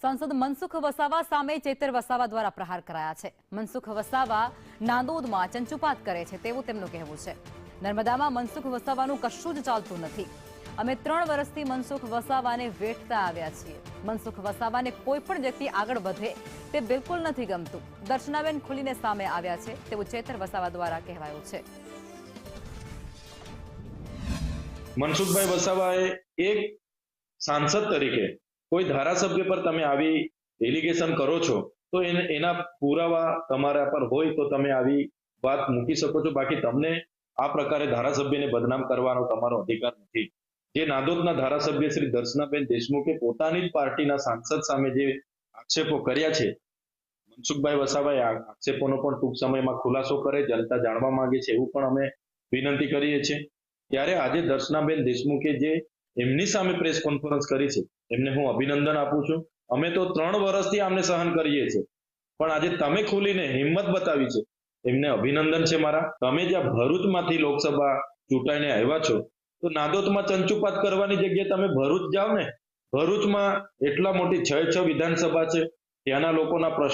સાંસદ મનસુખ વસાવા સામે ચેતર વસાવા દ્વારા પ્રહાર કરાયા છે। મનસુખ વસાવા નાંદોદમાં ચંચુપાત કરે છે તેવું તેમનું કહેવું છે। નર્મદામાં મનસુખ વસાવાનું કશું જ ચાલતું નથી। અમે 3 વર્ષથી મનસુખ વસાવાને વેઠતા આવ્યા છીએ। મનસુખ વસાવાને કોઈ પણ વ્યક્તિ આગળ વધે તે બિલકુલ નથી ગમતું। દર્શનાબેન ખુલીને સામે આવ્યા છે તેવું ચેતર વસાવા દ્વારા કહેવાયું છે। મનસુખભાઈ વસાવાએ એક સાંસદ તરીકે કોઈ ધારાસભ્ય પર તમે આવી એલિગેશન કરો છો તો એના પુરાવા તમારા પર હોય તો તમે આવી વાત મૂકી શકો છો। બાકી તમને આ પ્રકારે ધારાસભ્યને બદનામ કરવાનો તમારો અધિકાર નથી। જે નાંદોદના ધારાસભ્ય શ્રી દર્શનાબેન દેશમુખે પોતાની જ પાર્ટીના સાંસદ સામે જે આક્ષેપો કર્યા છે, મનસુખભાઈ વસાવાએ આ આક્ષેપોનો પણ ટૂંક સમયમાં ખુલાસો કરે, જનતા જાણવા માંગે છે એવું પણ અમે વિનંતી કરીએ છીએ। ત્યારે આજે દર્શનાબેન દેશમુખે જે એમની સામે પ્રેસ કોન્ફરન્સ કરી છે એમને હું અભિનંદન આપું છું। અમે તો 3 વર્ષથી આમને સહન કરીએ છીએ, પણ આજે તમે ખુલીને હિંમત બતાવી છે, એમને અભિનંદન છે મારા। તમે જ્યાં ભરૂચમાંથી લોકસભા ચૂંટાઈને આવ્યા છો તો નાંદોદમાં ચંચુપાત કરવાની જગ્યાએ તમે ભરૂચ જાઓ ને। ભરૂચમાં એટલા મોટી 6 વિધાનસભા છે, ત્યાંના લોકોના પ્રશ્નો